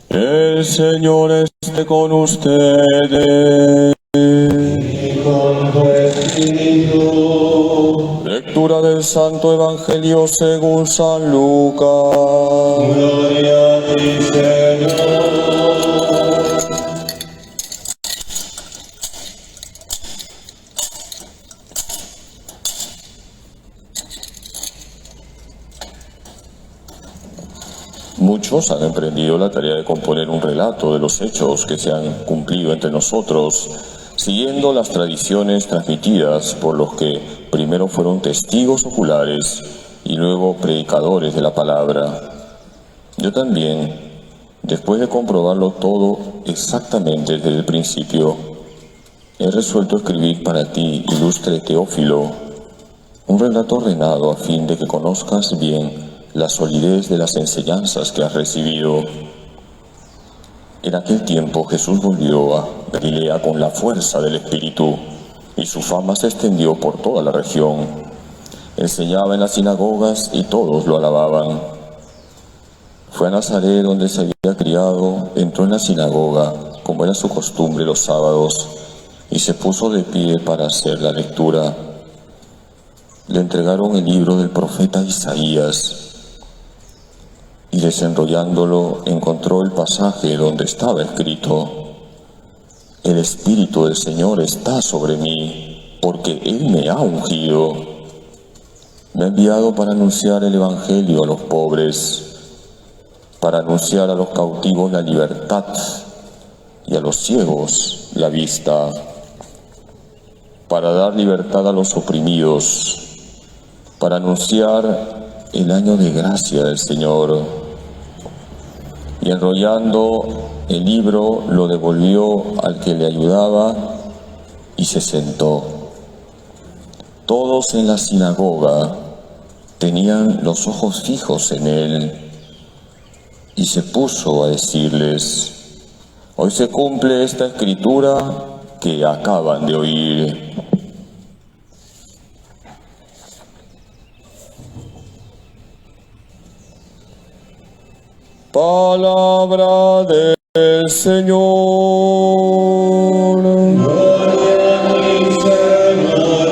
El Señor esté con ustedes. Y con tu espíritu. Lectura del Santo Evangelio según San Lucas. Gloria a ti, Señor. Muchos han emprendido la tarea de componer un relato de los hechos que se han cumplido entre nosotros, siguiendo las tradiciones transmitidas por los que primero fueron testigos oculares y luego predicadores de la palabra. Yo también, después de comprobarlo todo exactamente desde el principio, he resuelto escribir para ti, ilustre Teófilo, un relato ordenado a fin de que conozcas bien la solidez de las enseñanzas que has recibido. En aquel tiempo Jesús volvió a Galilea con la fuerza del Espíritu, y su fama se extendió por toda la región. Enseñaba en las sinagogas y todos lo alababan. Fue a Nazaret, donde se había criado, entró en la sinagoga, como era su costumbre los sábados, y se puso de pie para hacer la lectura. Le entregaron el libro del profeta Isaías, y desenrollándolo encontró el pasaje donde estaba escrito: El Espíritu del Señor está sobre mí, porque Él me ha ungido. Me ha enviado para anunciar el Evangelio a los pobres, para anunciar a los cautivos la libertad y a los ciegos la vista, para dar libertad a los oprimidos, para anunciar el año de gracia del Señor. Y enrollando el libro lo devolvió al que le ayudaba y se sentó. Todos en la sinagoga tenían los ojos fijos en él, y se puso a decirles: Hoy se cumple esta escritura que acaban de oír. Palabra del Señor. Gloria a ti, Señor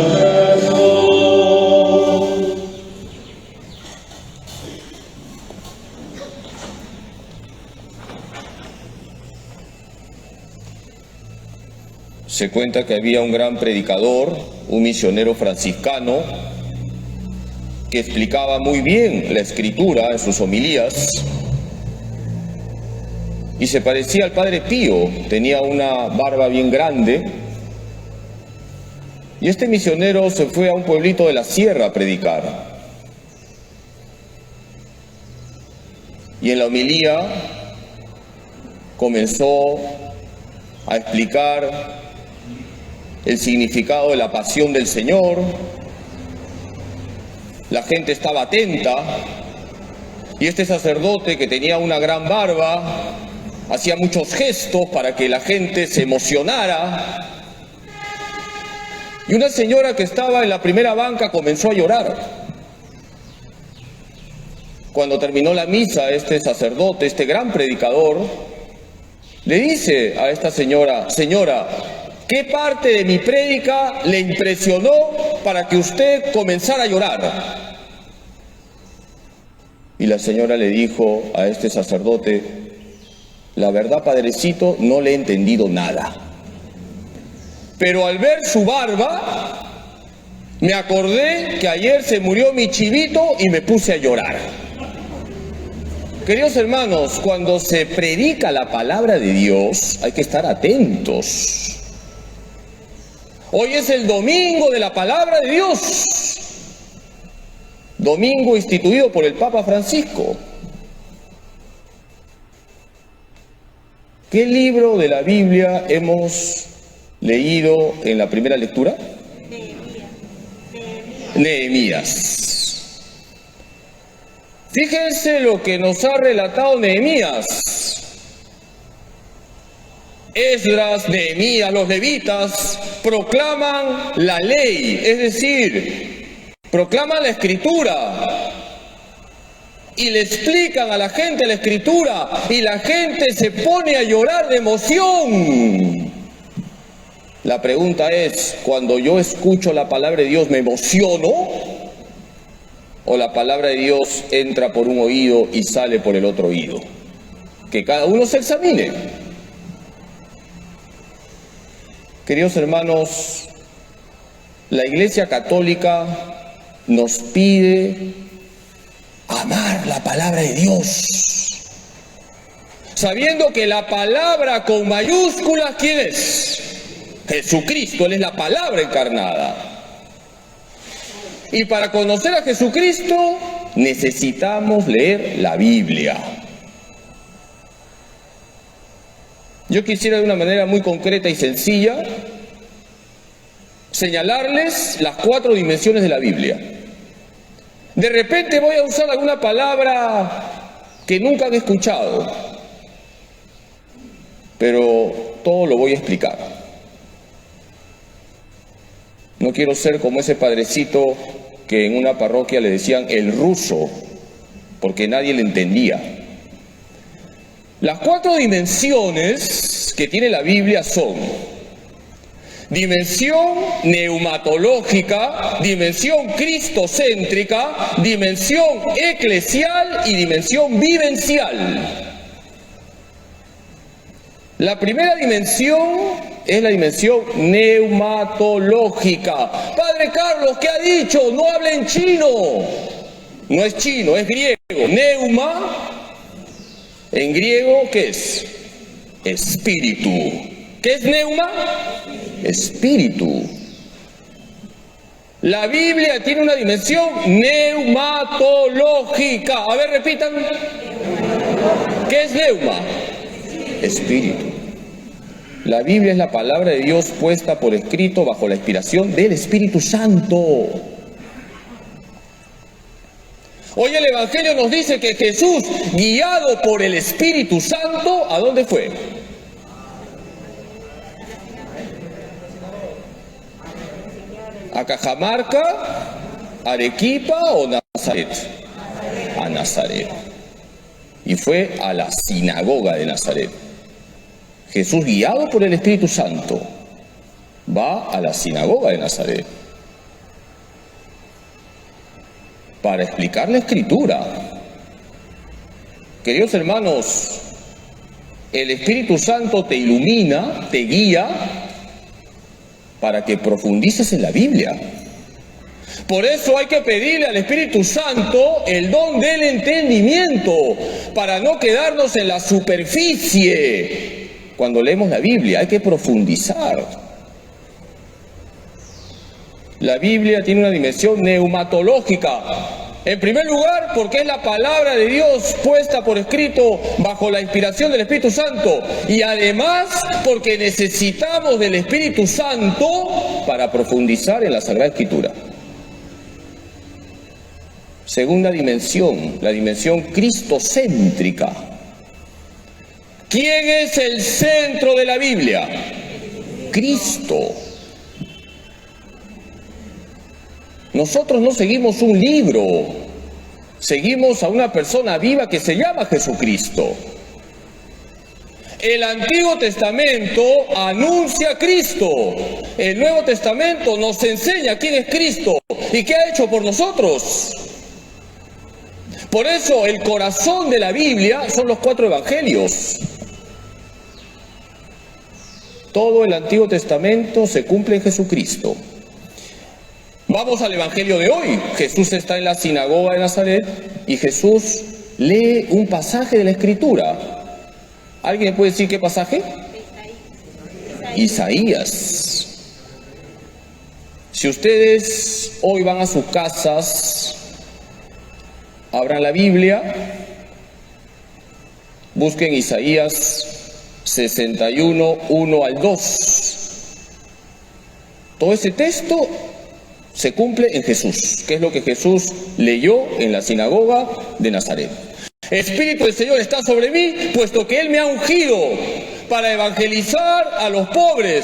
Jesús. Se cuenta que había un gran predicador, un misionero franciscano, que explicaba muy bien la Escritura en sus homilías, y se parecía al Padre Pío, tenía una barba bien grande, y este misionero se fue a un pueblito de la sierra a predicar. Y en la homilía comenzó a explicar el significado de la pasión del Señor. La gente estaba atenta, y este sacerdote, que tenía una gran barba, hacía muchos gestos para que la gente se emocionara. Y una señora que estaba en la primera banca comenzó a llorar. Cuando terminó la misa, este sacerdote, este gran predicador, le dice a esta señora: Señora, ¿qué parte de mi prédica le impresionó para que usted comenzara a llorar? Y la señora le dijo a este sacerdote: La verdad, padrecito, no le he entendido nada. Pero al ver su barba, me acordé que ayer se murió mi chivito y me puse a llorar. Queridos hermanos, cuando se predica la palabra de Dios, hay que estar atentos. Hoy es el domingo de la palabra de Dios, domingo instituido por el Papa Francisco. ¿Qué libro de la Biblia hemos leído en la primera lectura? Nehemías. Fíjense lo que nos ha relatado Nehemías. Esdras, Nehemías, los levitas proclaman la ley, es decir, proclaman la escritura. y le explican a la gente la escritura y la gente se pone a llorar de emoción. La pregunta es, cuando yo escucho la palabra de Dios, ¿me emociono? ¿O la palabra de Dios entra por un oído y sale por el otro oído? Que cada uno se examine. Queridos hermanos, la Iglesia Católica nos pide amar la palabra de Dios, sabiendo que la palabra con mayúsculas, ¿quién es? Jesucristo, Él es la palabra encarnada. Y para conocer a Jesucristo necesitamos leer la Biblia. Yo quisiera de una manera muy concreta y sencilla señalarles las 4 dimensiones de la Biblia. De repente voy a usar alguna palabra que nunca han escuchado, pero todo lo voy a explicar. No quiero ser como ese padrecito que en una parroquia le decían el ruso, porque nadie le entendía. Las 4 dimensiones que tiene la Biblia son dimensión neumatológica, dimensión cristocéntrica, dimensión eclesial y dimensión vivencial. La primera dimensión es la dimensión neumatológica. Padre Carlos, ¿qué ha dicho? No habla en chino. No es chino, es griego. Neuma, en griego, ¿qué es? Espíritu. ¿Qué es neuma? Espíritu. La Biblia tiene una dimensión neumatológica. A ver, repitan. ¿Qué es neuma? Espíritu. La Biblia es la palabra de Dios puesta por escrito bajo la inspiración del Espíritu Santo. Hoy el Evangelio nos dice que Jesús, guiado por el Espíritu Santo, ¿a dónde fue? ¿A Cajamarca, Arequipa o Nazaret? A Nazaret. Y fue a la sinagoga de Nazaret. Jesús, guiado por el Espíritu Santo, va a la sinagoga de Nazaret para explicar la Escritura. Queridos hermanos, el Espíritu Santo te ilumina, te guía para que profundices en la Biblia. Por eso hay que pedirle al Espíritu Santo el don del entendimiento, para no quedarnos en la superficie. Cuando leemos la Biblia hay que profundizar. La Biblia tiene una dimensión neumatológica. En primer lugar, porque es la palabra de Dios puesta por escrito bajo la inspiración del Espíritu Santo. Y además, porque necesitamos del Espíritu Santo para profundizar en la Sagrada Escritura. Segunda dimensión, la dimensión cristocéntrica. ¿Quién es el centro de la Biblia? Cristo. Nosotros no seguimos un libro, seguimos a una persona viva que se llama Jesucristo. El Antiguo Testamento anuncia a Cristo. El Nuevo Testamento nos enseña quién es Cristo y qué ha hecho por nosotros. Por eso el corazón de la Biblia son los 4 evangelios. Todo el Antiguo Testamento se cumple en Jesucristo. Vamos al Evangelio de hoy. Jesús está en la sinagoga de Nazaret y Jesús lee un pasaje de la Escritura. ¿Alguien me puede decir qué pasaje? Isaías. Si ustedes hoy van a sus casas, abran la Biblia, busquen Isaías 61, 1 al 2. Todo ese texto se cumple en Jesús, que es lo que Jesús leyó en la sinagoga de Nazaret. El Espíritu del Señor está sobre mí, puesto que Él me ha ungido para evangelizar a los pobres,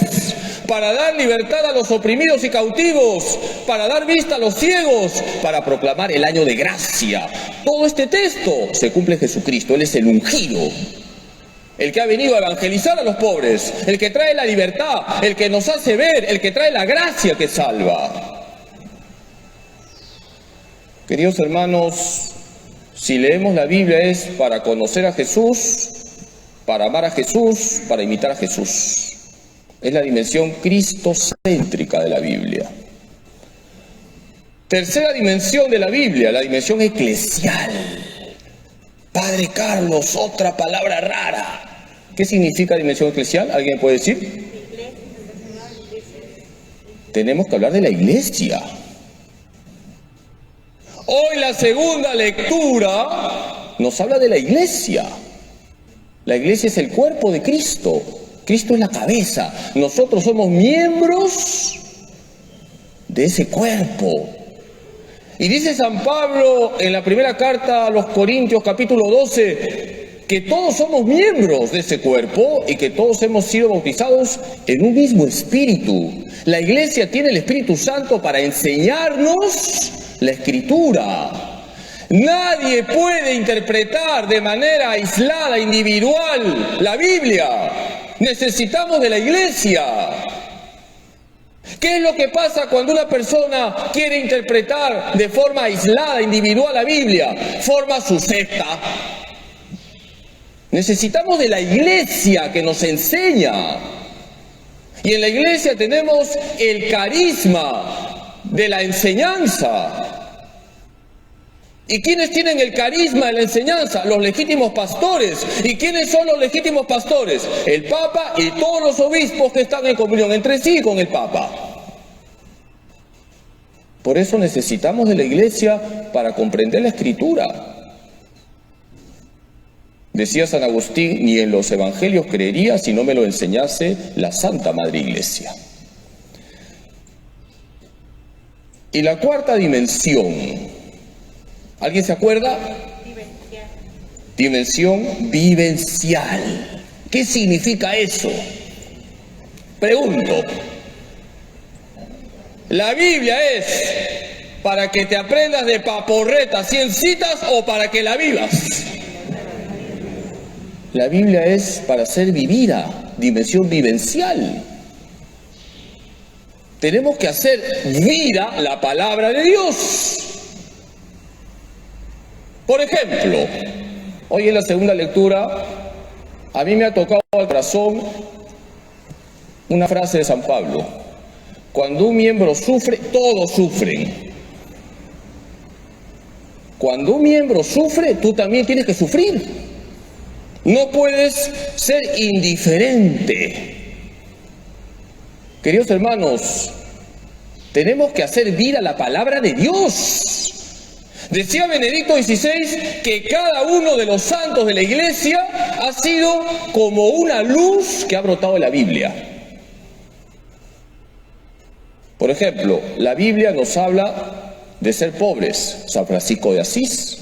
para dar libertad a los oprimidos y cautivos, para dar vista a los ciegos, para proclamar el año de gracia. Todo este texto se cumple en Jesucristo. Él es el ungido, el que ha venido a evangelizar a los pobres, el que trae la libertad, el que nos hace ver, el que trae la gracia que salva. Queridos hermanos, si leemos la Biblia es para conocer a Jesús, para amar a Jesús, para imitar a Jesús. Es la dimensión cristocéntrica de la Biblia. Tercera dimensión de la Biblia, la dimensión eclesial. Padre Carlos, otra palabra rara. ¿Qué significa dimensión eclesial? ¿Alguien puede decir? Tenemos que hablar de la iglesia. Hoy la segunda lectura nos habla de la iglesia. La iglesia es el cuerpo de Cristo. Cristo es la cabeza. Nosotros somos miembros de ese cuerpo. Y dice San Pablo en la primera carta a los Corintios, capítulo 12, que todos somos miembros de ese cuerpo y que todos hemos sido bautizados en un mismo espíritu. La iglesia tiene el Espíritu Santo para enseñarnos la Escritura. Nadie puede interpretar de manera aislada, individual, la Biblia. Necesitamos de la iglesia. ¿Qué es lo que pasa cuando una persona quiere interpretar de forma aislada, individual la Biblia? Forma su secta. Necesitamos de la iglesia que nos enseña. Y en la iglesia tenemos el carisma de la enseñanza. ¿Y quiénes tienen el carisma de la enseñanza? Los legítimos pastores. ¿Y quiénes son los legítimos pastores? El Papa y todos los obispos que están en comunión entre sí con el Papa. Por eso necesitamos de la iglesia para comprender la Escritura. Decía San Agustín, ni en los evangelios creería si no me lo enseñase la Santa Madre Iglesia. Y la cuarta dimensión, ¿alguien se acuerda? Vivencial. Dimensión vivencial. ¿Qué significa eso? Pregunto. ¿La Biblia es para que te aprendas de paporreta 100 citas o para que la vivas? La Biblia es para ser vivida, dimensión vivencial. Tenemos que hacer vida la palabra de Dios. Por ejemplo, hoy en la segunda lectura, a mí me ha tocado al corazón una frase de San Pablo. Cuando un miembro sufre, todos sufren. Cuando un miembro sufre, tú también tienes que sufrir. No puedes ser indiferente. Queridos hermanos, tenemos que hacer vida la palabra de Dios. Decía Benedicto XVI que cada uno de los santos de la iglesia ha sido como una luz que ha brotado de la Biblia. Por ejemplo, la Biblia nos habla de ser pobres, San Francisco de Asís.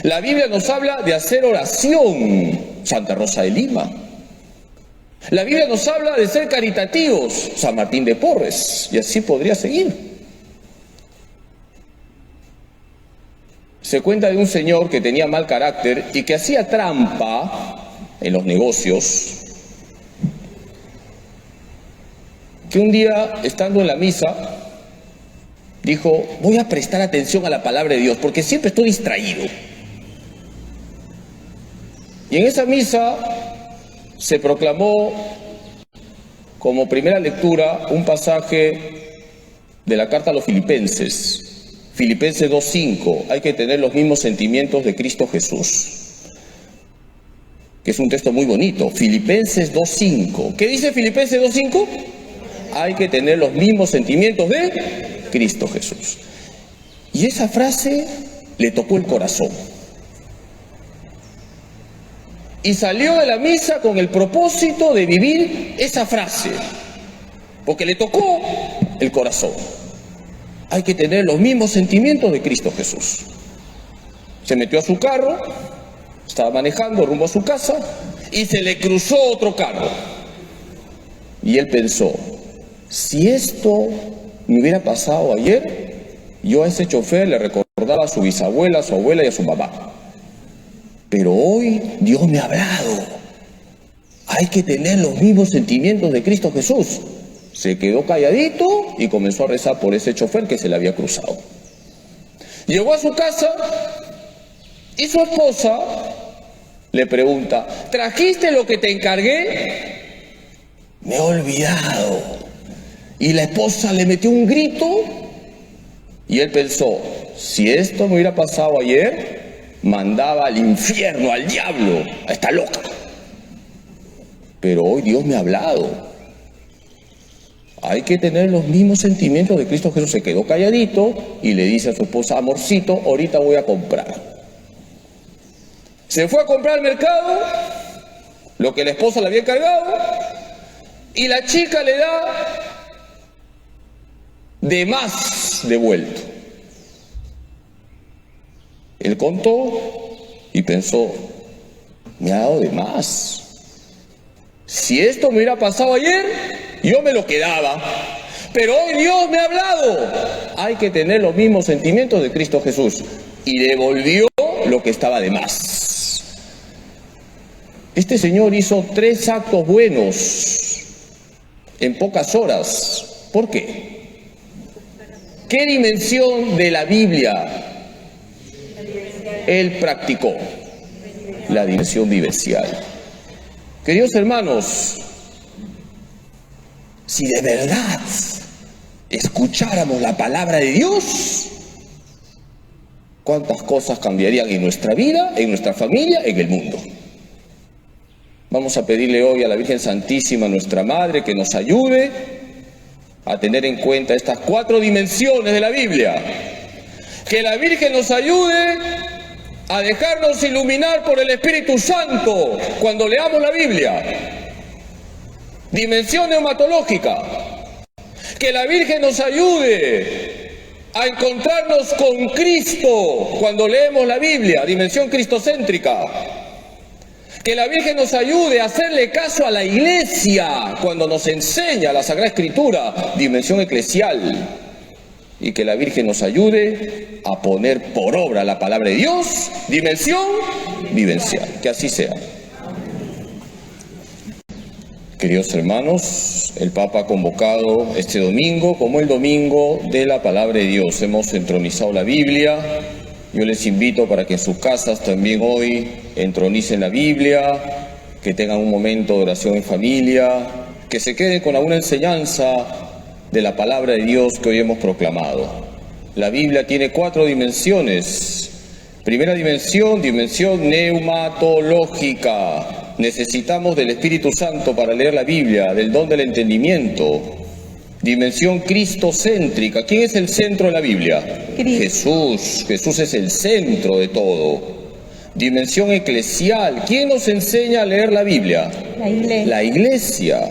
La Biblia nos habla de hacer oración, Santa Rosa de Lima. La Biblia nos habla de ser caritativos, San Martín de Porres, y así podría seguir. Se cuenta de un señor que tenía mal carácter y que hacía trampa en los negocios, que un día, estando en la misa, dijo, voy a prestar atención a la palabra de Dios, porque siempre estoy distraído. Y en esa misa se proclamó como primera lectura un pasaje de la carta a los Filipenses, Filipenses 2:5, hay que tener los mismos sentimientos de Cristo Jesús, que es un texto muy bonito, Filipenses 2:5. ¿Qué dice Filipenses 2:5? Hay que tener los mismos sentimientos de Cristo Jesús. Y esa frase le tocó el corazón. Y salió de la misa con el propósito de vivir esa frase, porque le tocó el corazón. Hay que tener los mismos sentimientos de Cristo Jesús. Se metió a su carro, estaba manejando rumbo a su casa y se le cruzó otro carro. Y él pensó, si esto me hubiera pasado ayer, yo a ese chofer le recordaba a su bisabuela, a su abuela y a su mamá. Pero hoy Dios me ha hablado. Hay que tener los mismos sentimientos de Cristo Jesús. Se quedó calladito y comenzó a rezar por ese chofer que se le había cruzado. Llegó a su casa y su esposa le pregunta, ¿trajiste lo que te encargué? Me he olvidado. Y la esposa le metió un grito y él pensó, si esto me hubiera pasado ayer, mandaba al infierno, al diablo, a esta loca. Pero hoy Dios me ha hablado. Hay que tener los mismos sentimientos de Cristo Jesús. Se quedó calladito y le dice a su esposa, amorcito, ahorita voy a comprar. Se fue a comprar al mercado, lo que la esposa le había encargado, y la chica le da de más devuelto. Él contó y pensó, me ha dado de más. Si esto me hubiera pasado ayer, yo me lo quedaba. Pero hoy Dios me ha hablado. Hay que tener los mismos sentimientos de Cristo Jesús. Y devolvió lo que estaba de más. Este señor hizo 3 actos buenos en pocas horas. ¿Por qué? ¿Qué dimensión de la Biblia él practicó? La dimensión vivencial. Queridos hermanos, si de verdad escucháramos la palabra de Dios, ¿cuántas cosas cambiarían en nuestra vida, en nuestra familia, en el mundo? Vamos a pedirle hoy a la Virgen Santísima, nuestra Madre, que nos ayude a tener en cuenta estas 4 dimensiones de la Biblia. Que la Virgen nos ayude a dejarnos iluminar por el Espíritu Santo cuando leamos la Biblia. Dimensión neumatológica. Que la Virgen nos ayude a encontrarnos con Cristo cuando leemos la Biblia. Dimensión cristocéntrica. Que la Virgen nos ayude a hacerle caso a la Iglesia cuando nos enseña la Sagrada Escritura. Dimensión eclesial. Y que la Virgen nos ayude a poner por obra la palabra de Dios, dimensión vivencial. Que así sea. Queridos hermanos, el Papa ha convocado este domingo como el domingo de la palabra de Dios. Hemos entronizado la Biblia. Yo les invito para que en sus casas también hoy entronicen la Biblia, que tengan un momento de oración en familia, que se queden con alguna enseñanza de la palabra de Dios que hoy hemos proclamado. La Biblia tiene 4 dimensiones. Primera dimensión, dimensión neumatológica. Necesitamos del Espíritu Santo para leer la Biblia, del don del entendimiento. Dimensión cristocéntrica. ¿Quién es el centro de la Biblia? Jesús. Jesús es el centro de todo. Dimensión eclesial. ¿Quién nos enseña a leer la Biblia? La Iglesia. La Iglesia.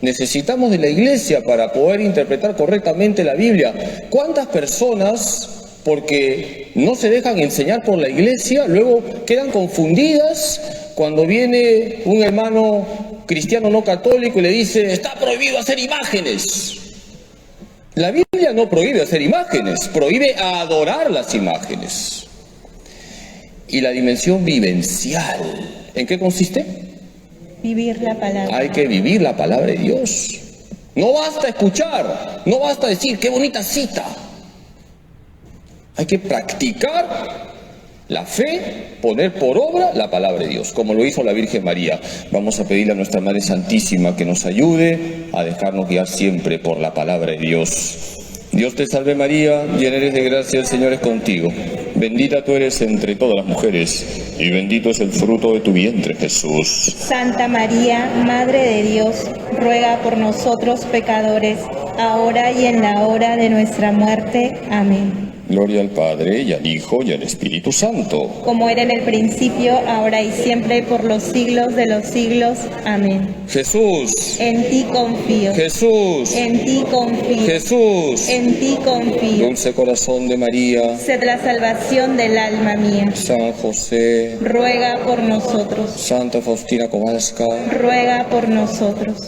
Necesitamos de la Iglesia para poder interpretar correctamente la Biblia. ¿Cuántas personas, porque no se dejan enseñar por la Iglesia, luego quedan confundidas cuando viene un hermano cristiano no católico y le dice, está prohibido hacer imágenes? La Biblia no prohíbe hacer imágenes, prohíbe adorar las imágenes. Y la dimensión vivencial, ¿en qué consiste? Vivir la palabra. Hay que vivir la palabra de Dios. No basta escuchar, no basta decir, qué bonita cita. Hay que practicar la fe, poner por obra la palabra de Dios, como lo hizo la Virgen María. Vamos a pedirle a nuestra Madre Santísima que nos ayude a dejarnos guiar siempre por la palabra de Dios. Dios te salve María, llena eres de gracia, el Señor es contigo. Bendita tú eres entre todas las mujeres, y bendito es el fruto de tu vientre, Jesús. Santa María, Madre de Dios, ruega por nosotros pecadores, ahora y en la hora de nuestra muerte. Amén. Gloria al Padre, y al Hijo, y al Espíritu Santo. Como era en el principio, ahora y siempre, por los siglos de los siglos. Amén. Jesús. En ti confío. Jesús. En ti confío. Jesús. En ti confío. Dulce corazón de María. Sed la salvación del alma mía. San José. Ruega por nosotros. Santa Faustina Kowalska. Ruega por nosotros.